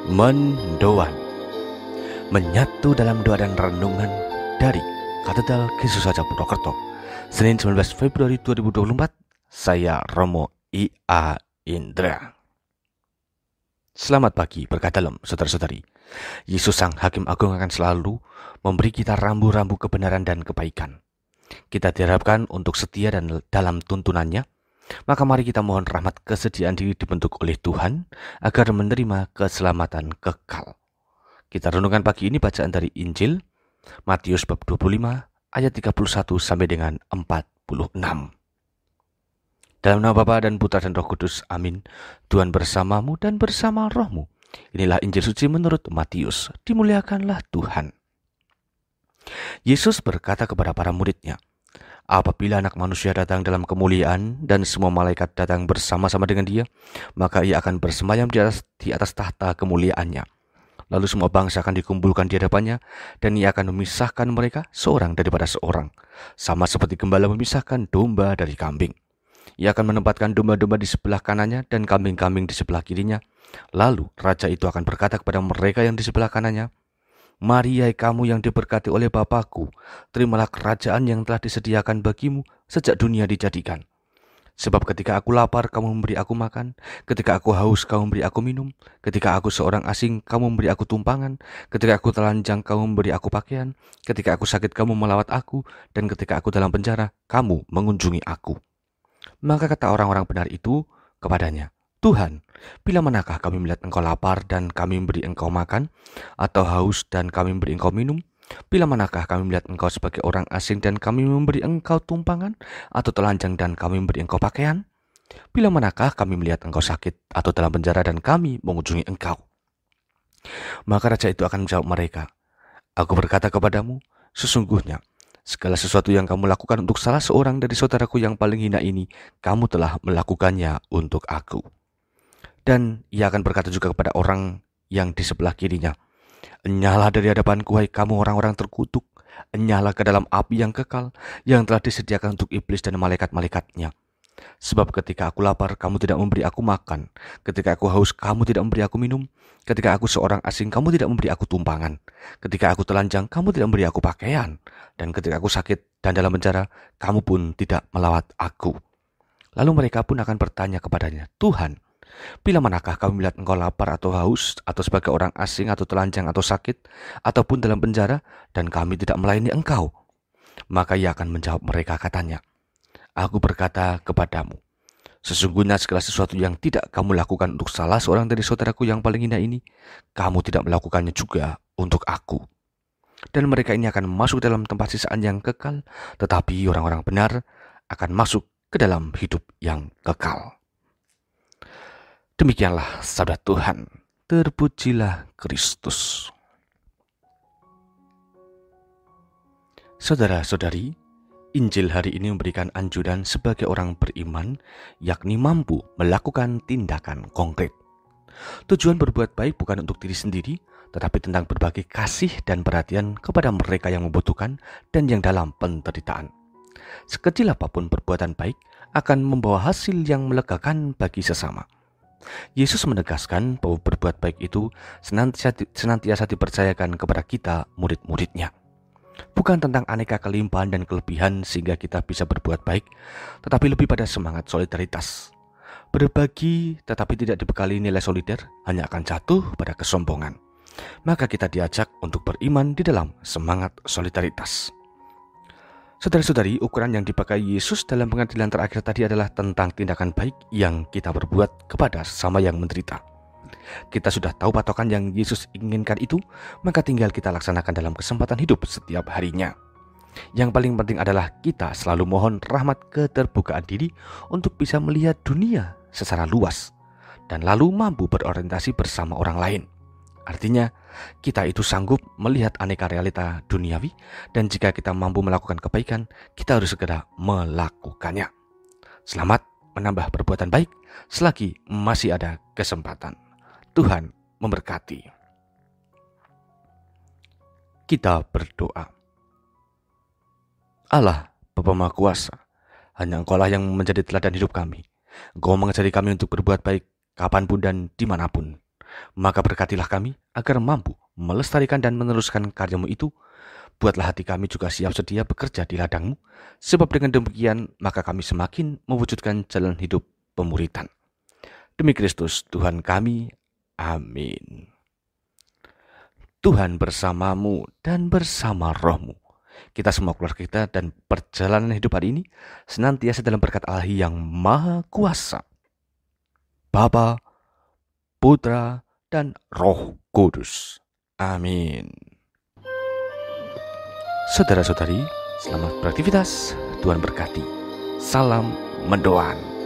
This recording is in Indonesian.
Mendoan, menyatu dalam doa dan renungan dari Katedral Yesus Saja Purwokerto, Senin 19 Februari 2024. Saya Romo I.A. Indra. Selamat pagi berkat dalam, saudara-saudari. Yesus Sang Hakim Agung akan selalu memberi kita rambu-rambu kebenaran dan kebaikan. Kita diharapkan untuk setia dan dalam tuntunannya. Maka mari kita mohon rahmat kesediaan diri dibentuk oleh Tuhan agar menerima keselamatan kekal. Kita renungkan pagi ini bacaan dari Injil Matius bab 25 ayat 31 sampai dengan 46. Dalam nama Bapa dan Putra dan Roh Kudus, amin. Tuhan bersamamu dan bersama rohmu. Inilah Injil suci menurut Matius. Dimuliakanlah Tuhan. Yesus berkata kepada para muridnya, apabila Anak Manusia datang dalam kemuliaan dan semua malaikat datang bersama-sama dengan dia, maka ia akan bersemayam di atas tahta kemuliaannya. Lalu semua bangsa akan dikumpulkan di hadapannya, dan ia akan memisahkan mereka seorang daripada seorang, sama seperti gembala memisahkan domba dari kambing. Ia akan menempatkan domba-domba di sebelah kanannya dan kambing-kambing di sebelah kirinya. Lalu raja itu akan berkata kepada mereka yang di sebelah kanannya, mari hai kamu yang diberkati oleh Bapakku, terimalah kerajaan yang telah disediakan bagimu sejak dunia dijadikan. Sebab ketika aku lapar, kamu memberi aku makan. Ketika aku haus, kamu memberi aku minum. Ketika aku seorang asing, kamu memberi aku tumpangan. Ketika aku telanjang, kamu memberi aku pakaian. Ketika aku sakit, kamu melawat aku. Dan ketika aku dalam penjara, kamu mengunjungi aku. Maka kata orang-orang benar itu kepadanya, Tuhan, bila manakah kami melihat engkau lapar dan kami memberi engkau makan, atau haus dan kami memberi engkau minum? Bila manakah kami melihat engkau sebagai orang asing dan kami memberi engkau tumpangan, atau telanjang dan kami memberi engkau pakaian? Bila manakah kami melihat engkau sakit atau dalam penjara dan kami mengunjungi engkau? Maka raja itu akan menjawab mereka, aku berkata kepadamu, sesungguhnya segala sesuatu yang kamu lakukan untuk salah seorang dari saudaraku yang paling hina ini, kamu telah melakukannya untuk aku. Dan ia akan berkata juga kepada orang yang di sebelah kirinya, enyahlah dari hadapanku, hai kamu orang-orang terkutuk, enyahlah ke dalam api yang kekal, yang telah disediakan untuk iblis dan malaikat-malaikatnya. Sebab ketika aku lapar, kamu tidak memberi aku makan. Ketika aku haus, kamu tidak memberi aku minum. Ketika aku seorang asing, kamu tidak memberi aku tumpangan. Ketika aku telanjang, kamu tidak memberi aku pakaian. Dan ketika aku sakit dan dalam penjara, kamu pun tidak melawat aku. Lalu mereka pun akan bertanya kepadanya, Tuhan, bila manakah kami melihat engkau lapar atau haus, atau sebagai orang asing, atau telanjang, atau sakit, ataupun dalam penjara, dan kami tidak melayani engkau? Maka ia akan menjawab mereka katanya, aku berkata kepadamu, sesungguhnya segala sesuatu yang tidak kamu lakukan untuk salah seorang dari saudaraku yang paling hina ini, kamu tidak melakukannya juga untuk aku. Dan mereka ini akan masuk dalam tempat sisaan yang kekal, tetapi orang-orang benar akan masuk ke dalam hidup yang kekal. Demikianlah sabda Tuhan. Terpujilah Kristus. Saudara-saudari, Injil hari ini memberikan anjuran sebagai orang beriman, yakni mampu melakukan tindakan konkret. Tujuan berbuat baik bukan untuk diri sendiri, tetapi tentang berbagi kasih dan perhatian kepada mereka yang membutuhkan dan yang dalam penderitaan. Sekecil apapun perbuatan baik akan membawa hasil yang melegakan bagi sesama. Yesus menegaskan bahwa berbuat baik itu senantiasa dipercayakan kepada kita, murid-muridnya. Bukan tentang aneka kelimpahan dan kelebihan sehingga kita bisa berbuat baik, tetapi lebih pada semangat solidaritas. Berbagi tetapi tidak dibekali nilai solider hanya akan jatuh pada kesombongan. Maka kita diajak untuk beriman di dalam semangat solidaritas. Saudara-saudari, ukuran yang dipakai Yesus dalam pengadilan terakhir tadi adalah tentang tindakan baik yang kita berbuat kepada sesama yang menderita. Kita sudah tahu patokan yang Yesus inginkan itu, maka tinggal kita laksanakan dalam kesempatan hidup setiap harinya. Yang paling penting adalah kita selalu mohon rahmat keterbukaan diri untuk bisa melihat dunia secara luas dan lalu mampu berorientasi bersama orang lain. Artinya, kita itu sanggup melihat aneka realita duniawi, dan jika kita mampu melakukan kebaikan, kita harus segera melakukannya. Selamat menambah perbuatan baik selagi masih ada kesempatan. Tuhan memberkati. Kita berdoa. Allah, Bapa Maha Kuasa, hanya Engkau lah yang menjadi teladan hidup kami. Engkau mengajari kami untuk berbuat baik kapanpun dan dimanapun. Maka berkatilah kami agar mampu melestarikan dan meneruskan karya-Mu itu. Buatlah hati kami juga siap sedia bekerja di ladang-Mu, sebab dengan demikian maka kami semakin mewujudkan jalan hidup pemuritan. Demi Kristus Tuhan kami, amin. Tuhan bersamamu dan bersama rohmu. Kita semua keluarga kita dan perjalanan hidup hari ini senantiasa dalam berkat Allah yang Maha Kuasa, Bapa, Putra, dan Roh Kudus. Amin. Saudara-saudari, selamat beraktivitas. Tuhan berkati. Salam mendoan.